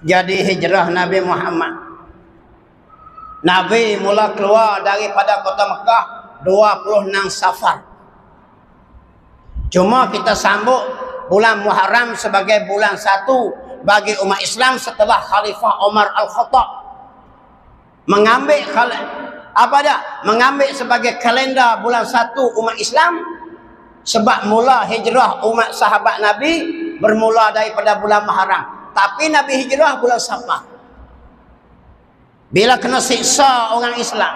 Jadi hijrah Nabi Muhammad. Nabi mula keluar daripada kota Mekah 26 Safar. Cuma kita sambut bulan Muharram sebagai bulan 1 bagi umat Islam setelah Khalifah Umar Al-Khattab mengambil sebagai kalender bulan 1 umat Islam, sebab mula hijrah umat sahabat Nabi bermula daripada bulan Muharram. Tapi Nabi hijrah bulan Safar. Bila kena siksa orang Islam,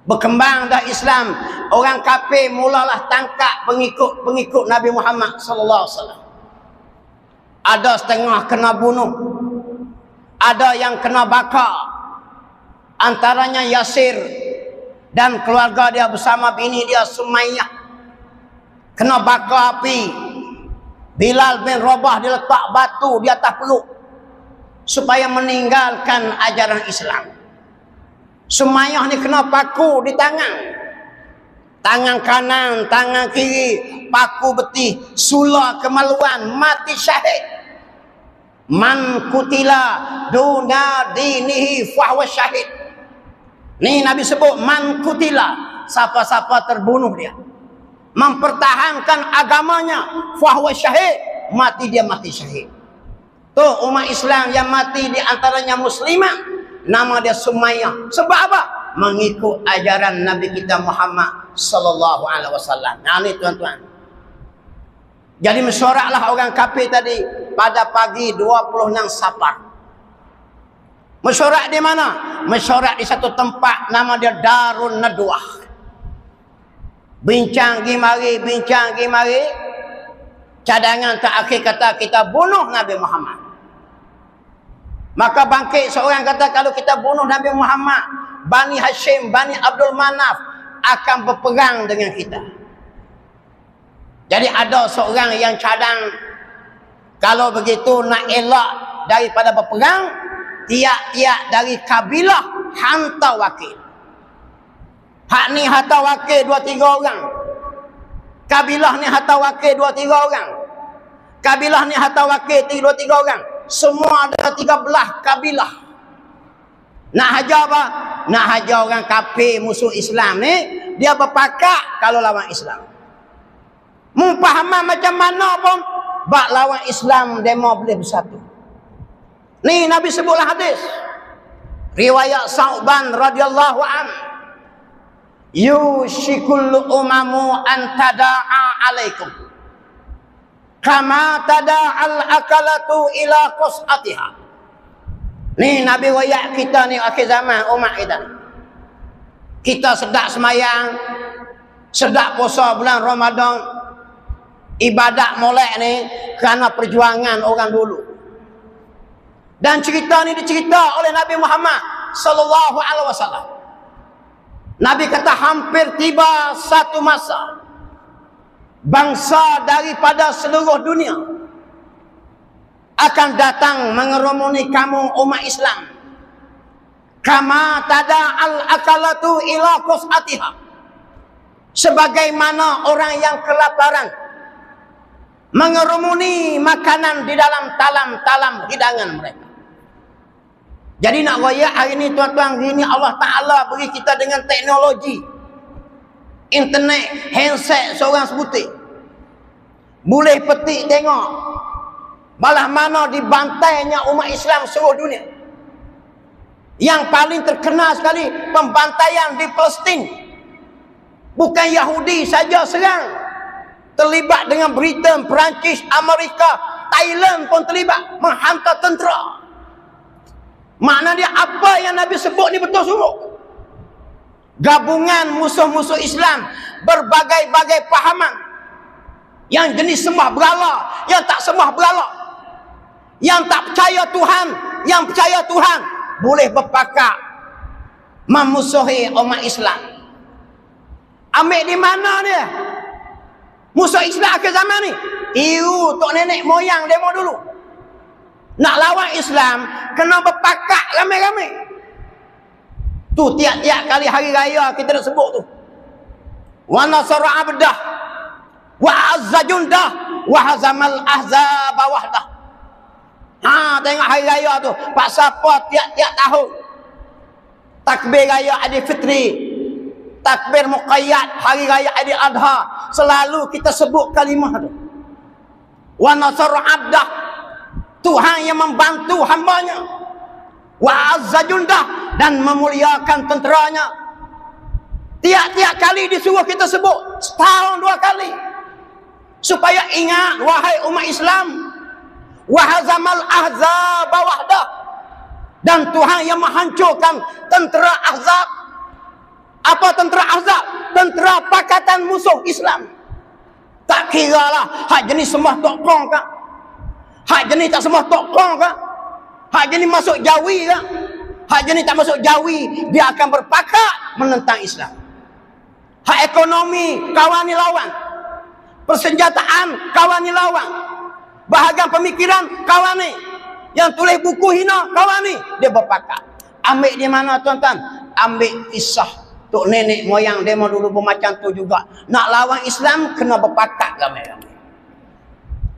berkembang dah Islam, orang kafir mulalah tangkap pengikut Nabi Muhammad sallallahu alaihi wasallam. Ada setengah kena bunuh, ada yang kena bakar. Antaranya Yasir dan keluarga dia bersama bini dia Sumayyah kena bakar api. Bilal bin Rabah diletak batu di atas peluk supaya meninggalkan ajaran Islam. Sumayyah ni kena paku di tangan. Tangan kanan, tangan kiri, paku betih, sula kemaluan, mati syahid. Man kutila duna dinihi fahuwa syahid. Ni Nabi sebut man kutila, siapa-siapa terbunuh dia mempertahankan agamanya, fahuwa syahid, mati dia mati syahid. Tu umat Islam yang mati di antaranya muslimah, nama dia Sumayyah. Sebab apa? Mengikut ajaran Nabi kita Muhammad sallallahu alaihi wasallam. Nah ni tuan-tuan. Jadi mensoraklah orang kafir tadi pada pagi 26 Safar. Mensorak di mana? Mensorak di satu tempat nama dia Darun Nadwah. Bincang gi mari, cadangan terakhir kata kita bunuh Nabi Muhammad. Maka bangkit seorang kata kalau kita bunuh Nabi Muhammad, Bani Hashim, Bani Abdul Manaf akan berperang dengan kita. Jadi ada seorang yang cadang, kalau begitu nak elak daripada berperang, tiap-tiap dari kabilah hantar wakil. Hak ni hantar wakil 2-3 orang. Kabilah ni hantar wakil 2-3 orang. Kabilah ni hantar wakil 2-3 orang. Semua ada 13 kabilah. Nak hajar apa? Nak hajar orang kafir musuh Islam ni, dia berpakat kalau lawan Islam. Mumpahaman macam mana pun, bak lawan Islam demo boleh bersatu. Ni Nabi sebutlah hadis. Riwayat Sa'ban radhiyallahu anhu. Yushikul umamu an tada'a alaikum kama tada'al akalatu ila qas'atiha. Ni Nabi wayak kita ni akhir zaman umat kita. Kita sedap semayang, sedap puasa bulan Ramadan, ibadat molek ni kerana perjuangan orang dulu. Dan cerita ni dicerita oleh Nabi Muhammad sallallahu alaihi wasallam. Nabi kata hampir tiba satu masa bangsa daripada seluruh dunia akan datang mengerumuni kamu umat Islam. Kama tada'al akalatu ila qas'atiha. Sebagaimana orang yang kelaparan mengerumuni makanan di dalam talam-talam hidangan mereka. Jadi nak royak hari ni tuan-tuan, hari ni Allah Ta'ala beri kita dengan teknologi internet, handset seorang sebutir. Boleh petik tengok balah mana dibantainya umat Islam seluruh dunia. Yang paling terkenal sekali pembantaian di Palestin. Bukan Yahudi saja serang, terlibat dengan Britain, Perancis, Amerika, Thailand pun terlibat menghantar tentera. Makna dia apa yang Nabi sebut ni betul sungguh. Gabungan musuh-musuh Islam berbagai-bagai pahaman. Yang jenis sembah berhala, yang tak sembah berhala, yang tak percaya Tuhan, yang percaya Tuhan, boleh berpakat memusuhi umat Islam. Ambil di mana dia? Musuh Islam akhir zaman ni tiru tok nenek moyang demo dulu. Nak lawan Islam kena berpakat ramai-ramai. Tu tiap-tiap kali hari raya kita nak sebut tu. Wa nasara abdah wa azza jundah wa hazamal ahzaba wahdah. Tengok hari raya tu. Pak siapa tiap-tiap tahun. Takbir raya Aidilfitri. Takbir Muqayyad hari raya Aidil Adha. Selalu kita sebut kalimah tu. Wa nasar abdah. Tuhan yang membantu hambanya. Wa azza jundah. Dan memuliakan tenteranya. Tiap-tiap kali disuruh kita sebut. Setahun 2 kali. Supaya ingat, wahai umat Islam. Wahazamal ahzab wahdah. Dan Tuhan yang menghancurkan tentera ahzab. Apa tentera ahzab? Tentera pakatan musuh Islam. Tak kira lah. Hak jenis semua tokong kah? Hak jenis tak semua tokong kah? Hak jenis masuk Jawi kah? Hak jenis tak masuk Jawi, dia akan berpakat menentang Islam. Hak ekonomi, kawani lawan. Persenjataan, kawani lawan. Bahagian pemikiran, kawani. Yang tulis buku hina, kawani. Dia berpakat. Ambil di mana tuan-tuan? Ambil kisah tok nenek moyang demo dulu macam tu juga. Nak lawan Islam, kena berpakat ramai-ramai.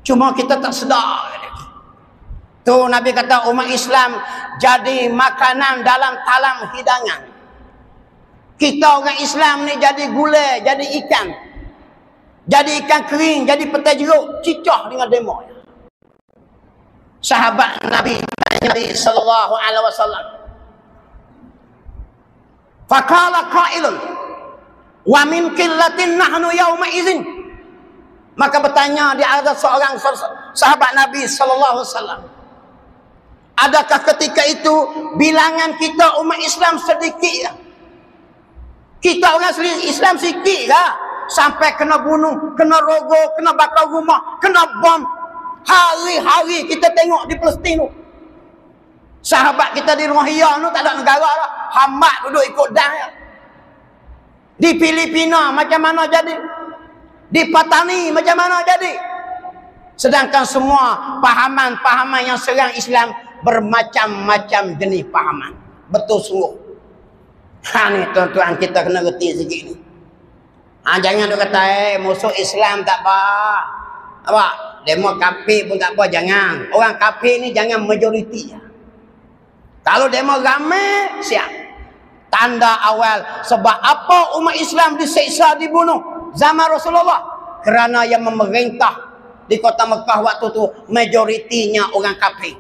Cuma kita tak sedar. Tu Nabi kata umat Islam jadi makanan dalam talam hidangan. Kita orang Islam ni jadi gulai, jadi ikan. Jadi ikan kering, jadi petai jeruk, cicah dengan demo. Sahabat Nabi Nabi sallallahu alaihi wasallam. Faqala qailun wa min qillatin nahnu yawma idzin. Maka bertanya di ada seorang sahabat Nabi sallallahu alaihi wasallam. Adakah ketika itu bilangan kita umat Islam sedikit ya? Kita orang Islam sikit lah. Sampai kena bunuh, kena rogoh, kena bakar rumah, kena bom. Hari-hari kita tengok di Palestin tu. Sahabat kita di Rohingya tu tak ada negara lah. Hamat duduk ikut dah ya. Di Filipina macam mana jadi? Di Patani macam mana jadi? Sedangkan semua pahaman-pahaman yang serang Islam bermacam-macam jenis pahaman. Betul sungguh. Ni tuan-tuan kita kena reti sikit ni. Jangan duk kata musuh Islam tak apa. Apa? Demo kafir pun tak apa, jangan. Orang kafir ni jangan majoriti. Kalau demo ramai, siap. Tanda awal sebab apa umat Islam diseksa, dibunuh zaman Rasulullah? Kerana yang memerintah di kota Mekah waktu tu majoritinya orang kafir.